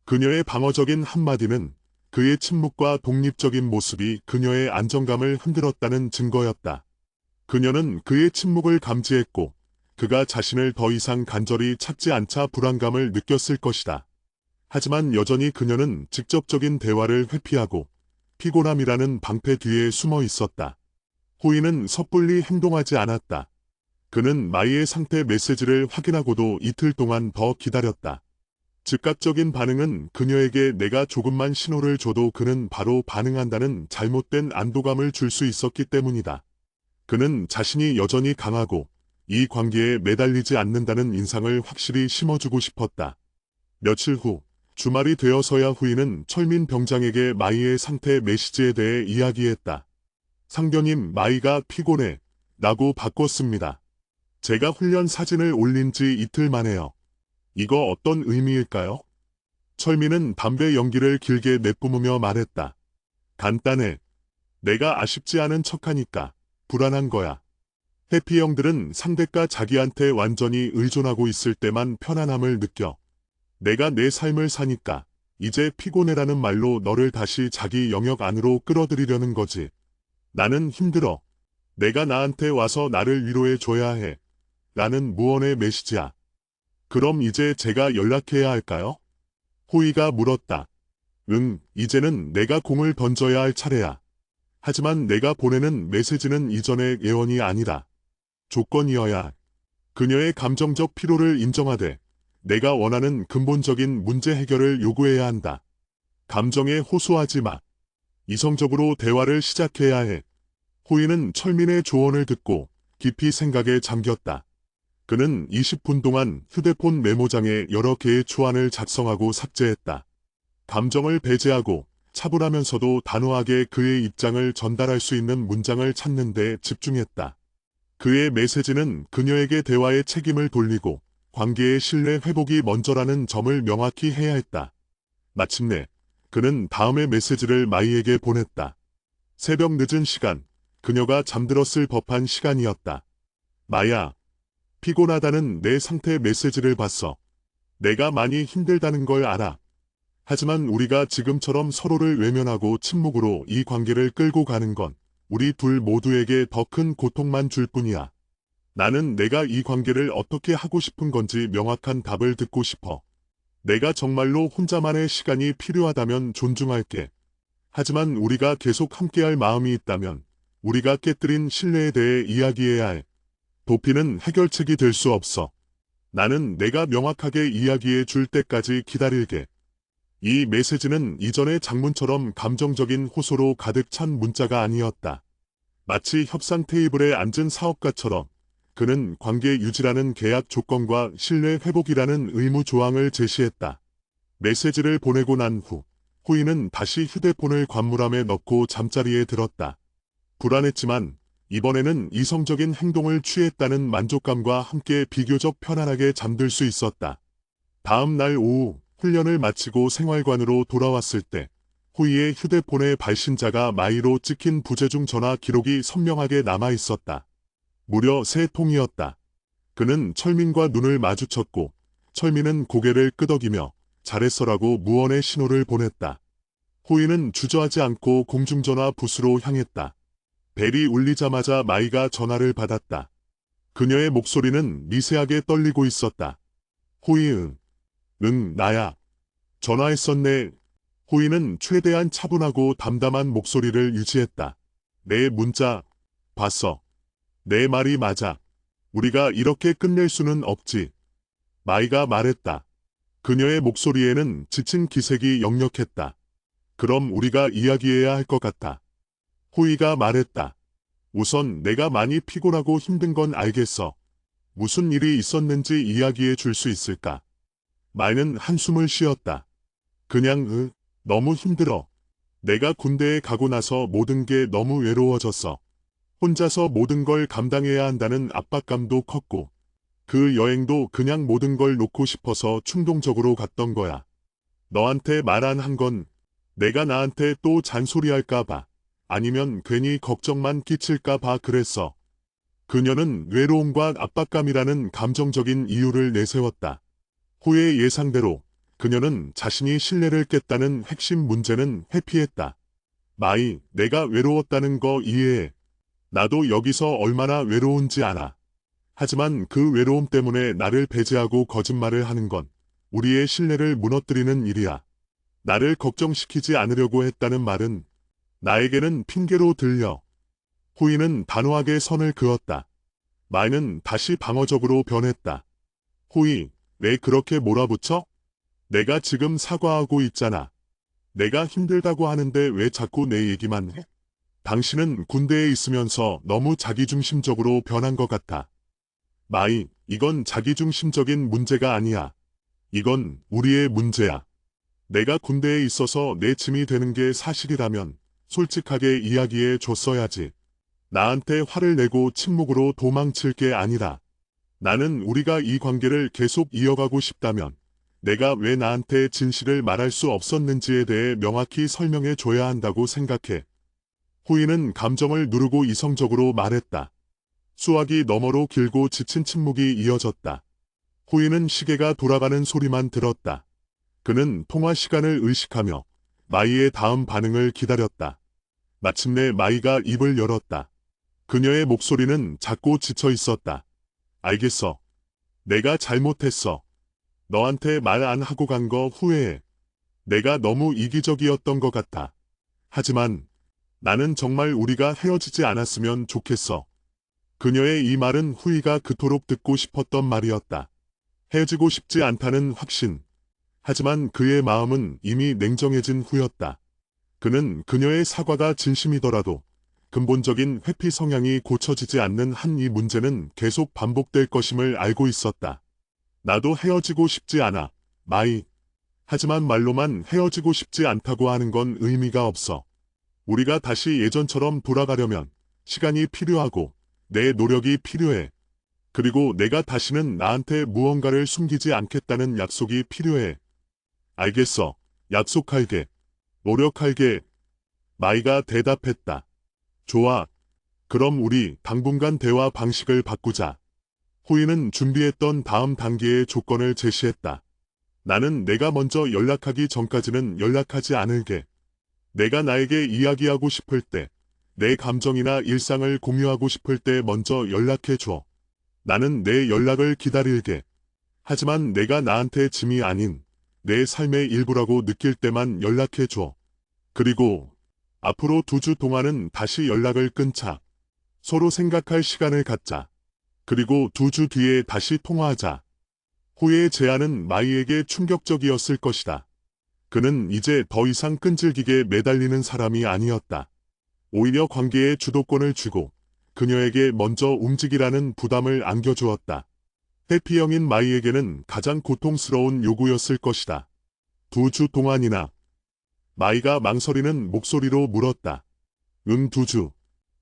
Speaker 1: 그녀의 방어적인 한마디는 그의 침묵과 독립적인 모습이 그녀의 안정감을 흔들었다는 증거였다. 그녀는 그의 침묵을 감지했고 그가 자신을 더 이상 간절히 찾지 않자 불안감을 느꼈을 것이다. 하지만 여전히 그녀는 직접적인 대화를 회피하고 피곤함이라는 방패 뒤에 숨어 있었다. 호이는 섣불리 행동하지 않았다. 그는 마이의 상태 메시지를 확인하고도 이틀 동안 더 기다렸다. 즉각적인 반응은 그녀에게 내가 조금만 신호를 줘도 그는 바로 반응한다는 잘못된 안도감을 줄 수 있었기 때문이다. 그는 자신이 여전히 강하고 이 관계에 매달리지 않는다는 인상을 확실히 심어주고 싶었다. 며칠 후 주말이 되어서야 후이는 철민 병장에게 마이의 상태 메시지에 대해 이야기했다. 상견님, 마이가 피곤해 라고 바꿨습니다. 제가 훈련 사진을 올린 지 이틀 만에요. 이거 어떤 의미일까요? 철민은 담배 연기를 길게 내뿜으며 말했다. 간단해. 내가 아쉽지 않은 척하니까 불안한 거야. 해피 형들은 상대가 자기한테 완전히 의존하고 있을 때만 편안함을 느껴. 내가 내 삶을 사니까 이제 피곤해라는 말로 너를 다시 자기 영역 안으로 끌어들이려는 거지. 나는 힘들어. 내가 나한테 와서 나를 위로해 줘야 해. 라는 무언의 메시지야. 그럼 이제 제가 연락해야 할까요? 호이가 물었다. 응, 이제는 내가 공을 던져야 할 차례야. 하지만 내가 보내는 메시지는 이전의 예언이 아니라 조건이어야. 그녀의 감정적 피로를 인정하되 내가 원하는 근본적인 문제 해결을 요구해야 한다. 감정에 호소하지 마. 이성적으로 대화를 시작해야 해. 호이는 철민의 조언을 듣고 깊이 생각에 잠겼다. 그는 20분 동안 휴대폰 메모장에 여러 개의 초안을 작성하고 삭제했다. 감정을 배제하고 차분하면서도 단호하게 그의 입장을 전달할 수 있는 문장을 찾는 데 집중했다. 그의 메시지는 그녀에게 대화의 책임을 돌리고 관계의 신뢰 회복이 먼저라는 점을 명확히 해야 했다. 마침내 그는 다음의 메시지를 마이에게 보냈다. 새벽 늦은 시간, 그녀가 잠들었을 법한 시간이었다. 마야, 피곤하다는 내 상태 메시지를 봤어. 내가 많이 힘들다는 걸 알아. 하지만 우리가 지금처럼 서로를 외면하고 침묵으로 이 관계를 끌고 가는 건 우리 둘 모두에게 더 큰 고통만 줄 뿐이야. 나는 내가 이 관계를 어떻게 하고 싶은 건지 명확한 답을 듣고 싶어. 내가 정말로 혼자만의 시간이 필요하다면 존중할게. 하지만 우리가 계속 함께할 마음이 있다면 우리가 깨뜨린 신뢰에 대해 이야기해야 해. 도피는 해결책이 될 수 없어. 나는 내가 명확하게 이야기해 줄 때까지 기다릴게. 이 메시지는 이전의 장문처럼 감정적인 호소로 가득 찬 문자가 아니었다. 마치 협상 테이블에 앉은 사업가처럼 그는 관계 유지라는 계약 조건과 신뢰 회복이라는 의무 조항을 제시했다. 메시지를 보내고 난 후 후이는 다시 휴대폰을 관물함에 넣고 잠자리에 들었다. 불안했지만 이번에는 이성적인 행동을 취했다는 만족감과 함께 비교적 편안하게 잠들 수 있었다. 다음 날 오후 훈련을 마치고 생활관으로 돌아왔을 때 후이의 휴대폰에 발신자가 마이로 찍힌 부재중 전화 기록이 선명하게 남아 있었다. 무려 3통이었다. 그는 철민과 눈을 마주쳤고 철민은 고개를 끄덕이며 잘했어라고 무언의 신호를 보냈다. 후이는 주저하지 않고 공중전화 부스로 향했다. 벨이 울리자마자 마이가 전화를 받았다. 그녀의 목소리는 미세하게 떨리고 있었다. 호이, 응, 나야. 전화했었네. 호이는 최대한 차분하고 담담한 목소리를 유지했다. 내 문자, 봤어. 내 말이 맞아. 우리가 이렇게 끝낼 수는 없지. 마이가 말했다. 그녀의 목소리에는 지친 기색이 역력했다. 그럼 우리가 이야기해야 할 것 같아. 호이가 말했다. 우선 내가 많이 피곤하고 힘든 건 알겠어. 무슨 일이 있었는지 이야기해 줄 수 있을까? 마이는 한숨을 쉬었다. 그냥 너무 힘들어. 내가 군대에 가고 나서 모든 게 너무 외로워졌어. 혼자서 모든 걸 감당해야 한다는 압박감도 컸고 그 여행도 그냥 모든 걸 놓고 싶어서 충동적으로 갔던 거야. 너한테 말 안 한 건 내가 나한테 또 잔소리할까 봐 아니면 괜히 걱정만 끼칠까 봐 그랬어. 그녀는 외로움과 압박감이라는 감정적인 이유를 내세웠다. 후의 예상대로 그녀는 자신이 신뢰를 깼다는 핵심 문제는 회피했다. 마이, 내가 외로웠다는 거 이해해. 나도 여기서 얼마나 외로운지 알아. 하지만 그 외로움 때문에 나를 배제하고 거짓말을 하는 건 우리의 신뢰를 무너뜨리는 일이야. 나를 걱정시키지 않으려고 했다는 말은 나에게는 핑계로 들려. 후이는 단호하게 선을 그었다. 마이는 다시 방어적으로 변했다. 후이, 왜 그렇게 몰아붙여? 내가 지금 사과하고 있잖아. 내가 힘들다고 하는데 왜 자꾸 내 얘기만 해? 당신은 군대에 있으면서 너무 자기중심적으로 변한 것 같아. 마이, 이건 자기중심적인 문제가 아니야. 이건 우리의 문제야. 내가 군대에 있어서 내 짐이 되는 게 사실이라면 솔직하게 이야기해 줬어야지. 나한테 화를 내고 침묵으로 도망칠 게 아니라 나는 우리가 이 관계를 계속 이어가고 싶다면 내가 왜 나한테 진실을 말할 수 없었는지에 대해 명확히 설명해 줘야 한다고 생각해. 후이는 감정을 누르고 이성적으로 말했다. 수화기 너머로 길고 지친 침묵이 이어졌다. 후이는 시계가 돌아가는 소리만 들었다. 그는 통화 시간을 의식하며 마이의 다음 반응을 기다렸다. 마침내 마이가 입을 열었다. 그녀의 목소리는 작고 지쳐 있었다. 알겠어. 내가 잘못했어. 너한테 말 안 하고 간 거 후회해. 내가 너무 이기적이었던 것 같아. 하지만 나는 정말 우리가 헤어지지 않았으면 좋겠어. 그녀의 이 말은 후이가 그토록 듣고 싶었던 말이었다. 헤어지고 싶지 않다는 확신. 하지만 그의 마음은 이미 냉정해진 후였다. 그는 그녀의 사과가 진심이더라도 근본적인 회피 성향이 고쳐지지 않는 한 이 문제는 계속 반복될 것임을 알고 있었다. 나도 헤어지고 싶지 않아, 마이. 하지만 말로만 헤어지고 싶지 않다고 하는 건 의미가 없어. 우리가 다시 예전처럼 돌아가려면 시간이 필요하고 내 노력이 필요해. 그리고 내가 다시는 나한테 무언가를 숨기지 않겠다는 약속이 필요해. 알겠어. 약속할게. 노력할게. 마이가 대답했다. 좋아. 그럼 우리 당분간 대화 방식을 바꾸자. 후이는 준비했던 다음 단계의 조건을 제시했다. 나는 내가 먼저 연락하기 전까지는 연락하지 않을게. 내가 나에게 이야기하고 싶을 때, 내 감정이나 일상을 공유하고 싶을 때 먼저 연락해줘. 나는 내 연락을 기다릴게. 하지만 내가 나한테 짐이 아닌 내 삶의 일부라고 느낄 때만 연락해줘. 그리고 앞으로 2주 동안은 다시 연락을 끊자. 서로 생각할 시간을 갖자. 그리고 2주 뒤에 다시 통화하자. 후의 제안은 마이에게 충격적이었을 것이다. 그는 이제 더 이상 끈질기게 매달리는 사람이 아니었다. 오히려 관계에 주도권을 쥐고 그녀에게 먼저 움직이라는 부담을 안겨주었다. 해피형인 마이에게는 가장 고통스러운 요구였을 것이다. 2주 동안이나. 마이가 망설이는 목소리로 물었다. 2주.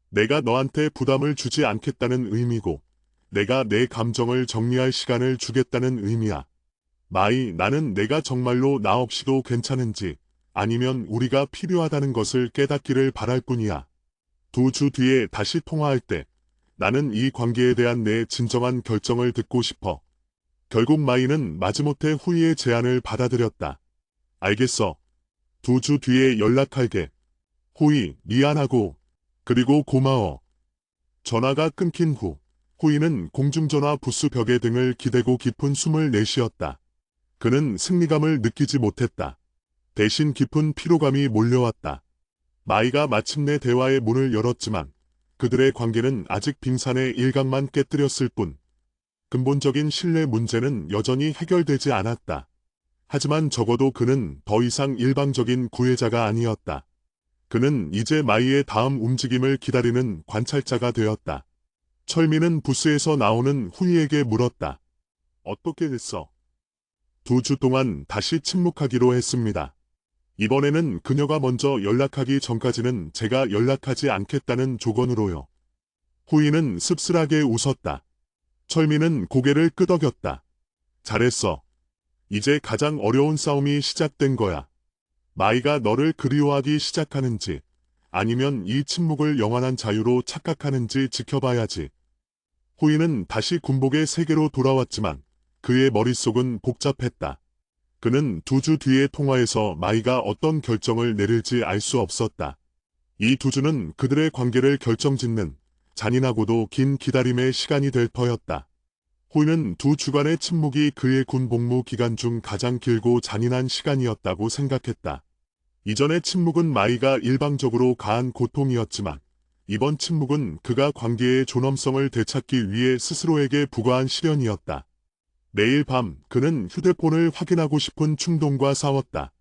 Speaker 1: 내가 너한테 부담을 주지 않겠다는 의미고 내가 내 감정을 정리할 시간을 주겠다는 의미야. 마이, 나는 내가 정말로 나 없이도 괜찮은지 아니면 우리가 필요하다는 것을 깨닫기를 바랄 뿐이야. 2주 뒤에 다시 통화할 때 나는 이 관계에 대한 내 진정한 결정을 듣고 싶어. 결국 마이는 마지못해 후이의 제안을 받아들였다. 알겠어. 2주 뒤에 연락할게. 후이, 미안하고 그리고 고마워. 전화가 끊긴 후 후이는 공중전화 부스 벽에 등을 기대고 깊은 숨을 내쉬었다. 그는 승리감을 느끼지 못했다. 대신 깊은 피로감이 몰려왔다. 마이가 마침내 대화의 문을 열었지만 그들의 관계는 아직 빙산의 일각만 깨뜨렸을 뿐 근본적인 신뢰 문제는 여전히 해결되지 않았다. 하지만 적어도 그는 더 이상 일방적인 구애자가 아니었다. 그는 이제 마이의 다음 움직임을 기다리는 관찰자가 되었다. 철민은 부스에서 나오는 후이에게 물었다. 어떻게 됐어? 2주 동안 다시 침묵하기로 했습니다. 이번에는 그녀가 먼저 연락하기 전까지는 제가 연락하지 않겠다는 조건으로요. 후이는 씁쓸하게 웃었다. 철민은 고개를 끄덕였다. 잘했어. 이제 가장 어려운 싸움이 시작된 거야. 마이가 너를 그리워하기 시작하는지 아니면 이 침묵을 영원한 자유로 착각하는지 지켜봐야지. 후이는 다시 군복의 세계로 돌아왔지만 그의 머릿속은 복잡했다. 그는 2주 뒤의 통화에서 마이가 어떤 결정을 내릴지 알 수 없었다. 이 2주는 그들의 관계를 결정짓는 잔인하고도 긴 기다림의 시간이 될 터였다. 후이는 2주간의 침묵이 그의 군 복무 기간 중 가장 길고 잔인한 시간이었다고 생각했다. 이전의 침묵은 마이가 일방적으로 가한 고통이었지만 이번 침묵은 그가 관계의 존엄성을 되찾기 위해 스스로에게 부과한 시련이었다. 매일 밤 그는 휴대폰을 확인하고 싶은 충동과 싸웠다.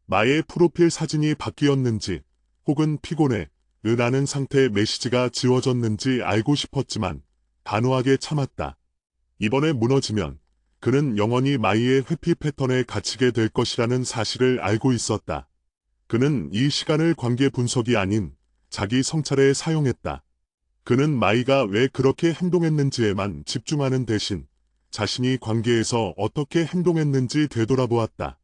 Speaker 1: 마의 프로필 사진이 바뀌었는지 혹은 피곤해 라는 상태의 메시지가 지워졌는지 알고 싶었지만 단호하게 참았다. 이번에 무너지면 그는 영원히 마이의 회피 패턴에 갇히게 될 것이라는 사실을 알고 있었다. 그는 이 시간을 관계 분석이 아닌 자기 성찰에 사용했다. 그는 마이가 왜 그렇게 행동했는지에만 집중하는 대신 자신이 관계에서 어떻게 행동했는지 되돌아보았다.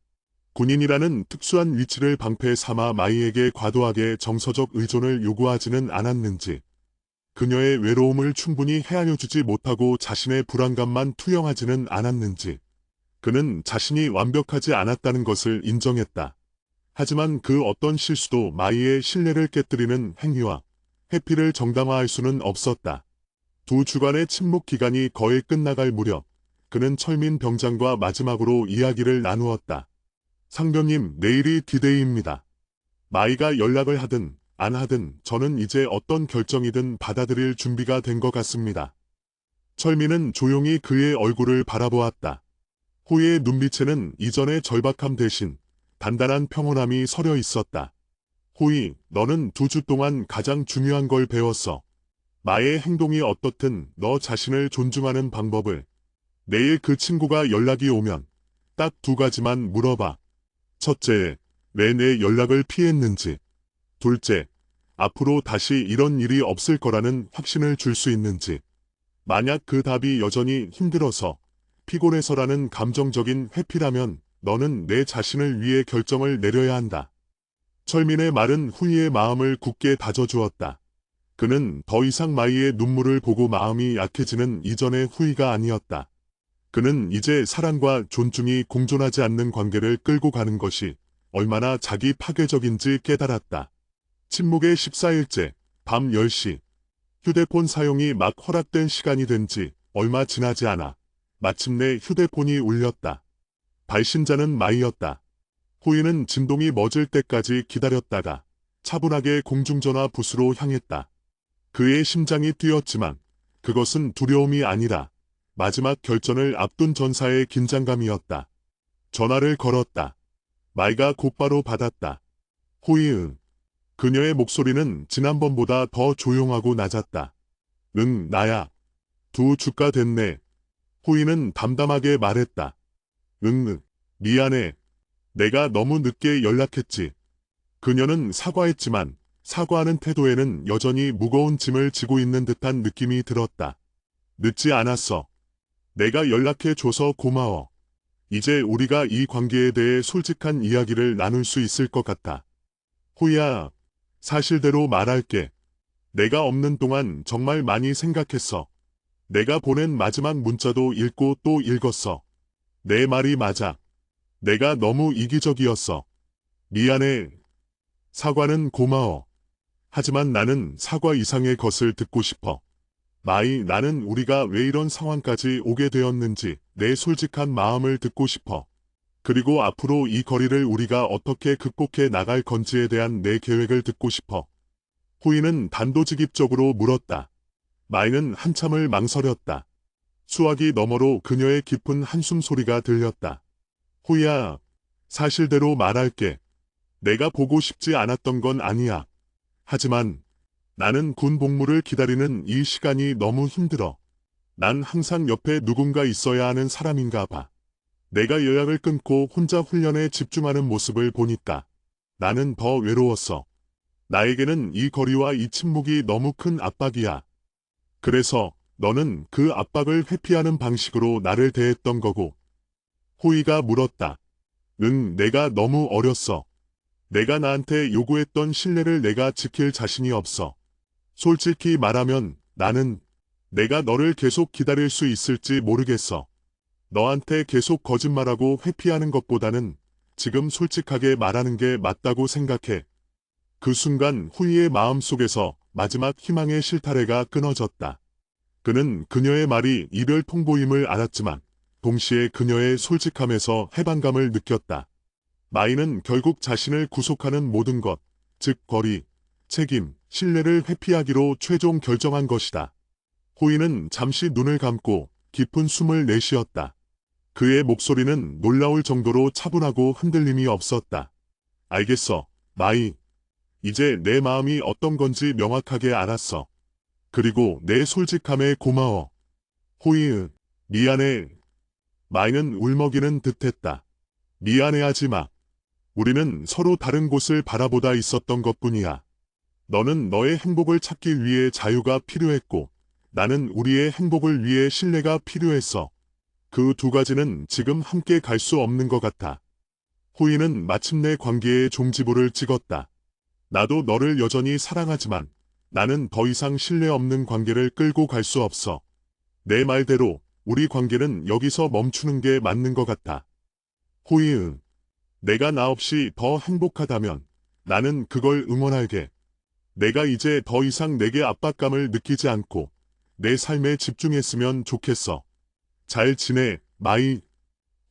Speaker 1: 군인이라는 특수한 위치를 방패 삼아 마이에게 과도하게 정서적 의존을 요구하지는 않았는지, 그녀의 외로움을 충분히 헤아려주지 못하고 자신의 불안감만 투영하지는 않았는지, 그는 자신이 완벽하지 않았다는 것을 인정했다. 하지만 그 어떤 실수도 마이의 신뢰를 깨뜨리는 행위와 회피를 정당화할 수는 없었다. 두 주간의 침묵 기간이 거의 끝나갈 무렵, 그는 철민 병장과 마지막으로 이야기를 나누었다. 상병님, 내일이 디데이입니다. 마이가 연락을 하든 안 하든 저는 이제 어떤 결정이든 받아들일 준비가 된 것 같습니다. 철민은 조용히 그의 얼굴을 바라보았다. 후의 눈빛에는 이전의 절박함 대신 단단한 평온함이 서려 있었다. 호이, 너는 2주 동안 가장 중요한 걸 배웠어. 마의 행동이 어떻든 너 자신을 존중하는 방법을. 내일 그 친구가 연락이 오면 딱 2가지만 물어봐. 첫째, 왜 내 연락을 피했는지. 둘째, 앞으로 다시 이런 일이 없을 거라는 확신을 줄 수 있는지. 만약 그 답이 여전히 힘들어서, 피곤해서라는 감정적인 회피라면 너는 내 자신을 위해 결정을 내려야 한다. 철민의 말은 후이의 마음을 굳게 다져주었다. 그는 더 이상 마이의 눈물을 보고 마음이 약해지는 이전의 후이가 아니었다. 그는 이제 사랑과 존중이 공존하지 않는 관계를 끌고 가는 것이 얼마나 자기 파괴적인지 깨달았다. 침묵의 14일째, 밤 10시. 휴대폰 사용이 막 허락된 시간이 된 지 얼마 지나지 않아 마침내 휴대폰이 울렸다. 발신자는 마이였다. 후이는 진동이 멎을 때까지 기다렸다가 차분하게 공중전화 부스로 향했다. 그의 심장이 뛰었지만 그것은 두려움이 아니라 마지막 결전을 앞둔 전사의 긴장감이었다. 전화를 걸었다. 마이가 곧바로 받았다. 호이. 그녀의 목소리는 지난번보다 더 조용하고 낮았다. 응, 나야. 2주가 됐네. 호이는 담담하게 말했다. 응, 미안해. 내가 너무 늦게 연락했지. 그녀는 사과했지만 사과하는 태도에는 여전히 무거운 짐을 지고 있는 듯한 느낌이 들었다. 늦지 않았어. 내가 연락해줘서 고마워. 이제 우리가 이 관계에 대해 솔직한 이야기를 나눌 수 있을 것 같아. 호이야, 사실대로 말할게. 내가 없는 동안 정말 많이 생각했어. 내가 보낸 마지막 문자도 읽고 또 읽었어. 내 말이 맞아. 내가 너무 이기적이었어. 미안해. 사과는 고마워. 하지만 나는 사과 이상의 것을 듣고 싶어. 마이, 나는 우리가 왜 이런 상황까지 오게 되었는지 내 솔직한 마음을 듣고 싶어. 그리고 앞으로 이 거리를 우리가 어떻게 극복해 나갈 건지에 대한 내 계획을 듣고 싶어. 후이는 단도직입적으로 물었다. 마이는 한참을 망설였다. 수화기 너머로 그녀의 깊은 한숨 소리가 들렸다. 후이야, 사실대로 말할게. 내가 보고 싶지 않았던 건 아니야. 하지만 나는 군 복무를 기다리는 이 시간이 너무 힘들어. 난 항상 옆에 누군가 있어야 하는 사람인가 봐. 내가 요약을 끊고 혼자 훈련에 집중하는 모습을 보니까 나는 더 외로웠어. 나에게는 이 거리와 이 침묵이 너무 큰 압박이야. 그래서 너는 그 압박을 회피하는 방식으로 나를 대했던 거고. 호이가 물었다. 응, 내가 너무 어렸어. 내가 나한테 요구했던 신뢰를 내가 지킬 자신이 없어. 솔직히 말하면 나는 내가 너를 계속 기다릴 수 있을지 모르겠어. 너한테 계속 거짓말하고 회피하는 것보다는 지금 솔직하게 말하는 게 맞다고 생각해. 그 순간 후이의 마음속에서 마지막 희망의 실타래가 끊어졌다. 그는 그녀의 말이 이별 통보임을 알았지만 동시에 그녀의 솔직함에서 해방감을 느꼈다. 마이는 결국 자신을 구속하는 모든 것, 즉 거리, 책임, 신뢰를 회피하기로 최종 결정한 것이다. 호이는 잠시 눈을 감고 깊은 숨을 내쉬었다. 그의 목소리는 놀라울 정도로 차분하고 흔들림이 없었다. 알겠어, 마이. 이제 내 마음이 어떤 건지 명확하게 알았어. 그리고 내 솔직함에 고마워. 호이은, 미안해. 마이는 울먹이는 듯했다. 미안해하지 마. 우리는 서로 다른 곳을 바라보다 있었던 것뿐이야. 너는 너의 행복을 찾기 위해 자유가 필요했고, 나는 우리의 행복을 위해 신뢰가 필요했어. 그 두 가지는 지금 함께 갈 수 없는 것 같아. 호이는 마침내 관계의 종지부를 찍었다. 나도 너를 여전히 사랑하지만 나는 더 이상 신뢰 없는 관계를 끌고 갈 수 없어. 내 말대로 우리 관계는 여기서 멈추는 게 맞는 것 같아. 호이응, 내가 나 없이 더 행복하다면 나는 그걸 응원할게. 내가 이제 더 이상 내게 압박감을 느끼지 않고 내 삶에 집중했으면 좋겠어. 잘 지내, 마이.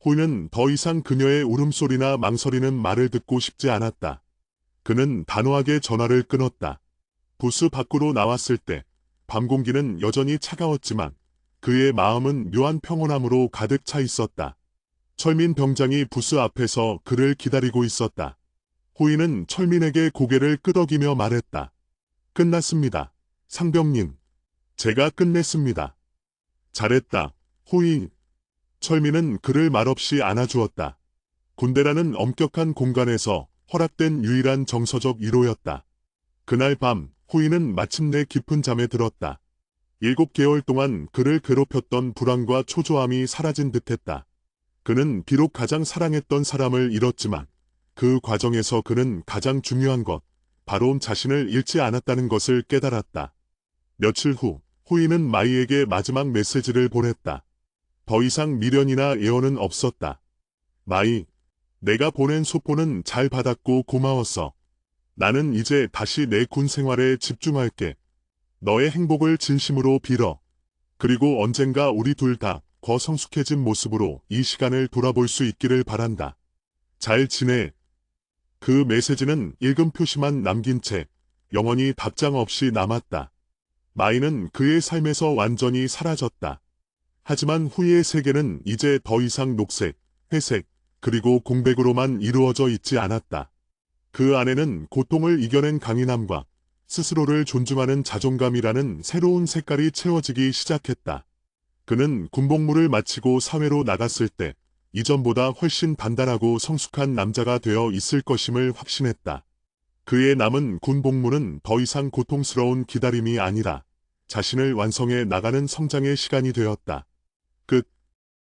Speaker 1: 호이는 더 이상 그녀의 울음소리나 망설이는 말을 듣고 싶지 않았다. 그는 단호하게 전화를 끊었다. 부스 밖으로 나왔을 때 밤 공기는 여전히 차가웠지만 그의 마음은 묘한 평온함으로 가득 차 있었다. 철민 병장이 부스 앞에서 그를 기다리고 있었다. 호이는 철민에게 고개를 끄덕이며 말했다. 끝났습니다. 상병님. 제가 끝냈습니다. 잘했다, 호이. 철민은 그를 말없이 안아주었다. 군대라는 엄격한 공간에서 허락된 유일한 정서적 위로였다. 그날 밤 호이는 마침내 깊은 잠에 들었다. 7개월 동안 그를 괴롭혔던 불안과 초조함이 사라진 듯했다. 그는 비록 가장 사랑했던 사람을 잃었지만 그 과정에서 그는 가장 중요한 것, 바로 자신을 잃지 않았다는 것을 깨달았다. 며칠 후 호이는 마이에게 마지막 메시지를 보냈다. 더 이상 미련이나 애원은 없었다. 마이, 내가 보낸 소포는 잘 받았고 고마웠어. 나는 이제 다시 내 군 생활에 집중할게. 너의 행복을 진심으로 빌어. 그리고 언젠가 우리 둘 다 더 성숙해진 모습으로 이 시간을 돌아볼 수 있기를 바란다. 잘 지내. 그 메시지는 읽음 표시만 남긴 채 영원히 답장 없이 남았다. 마이는 그의 삶에서 완전히 사라졌다. 하지만 후의 세계는 이제 더 이상 녹색, 회색, 그리고 공백으로만 이루어져 있지 않았다. 그 안에는 고통을 이겨낸 강인함과 스스로를 존중하는 자존감이라는 새로운 색깔이 채워지기 시작했다. 그는 군복무를 마치고 사회로 나갔을 때 이전보다 훨씬 단단하고 성숙한 남자가 되어 있을 것임을 확신했다. 그의 남은 군복무는 더 이상 고통스러운 기다림이 아니라 자신을 완성해 나가는 성장의 시간이 되었다. 끝.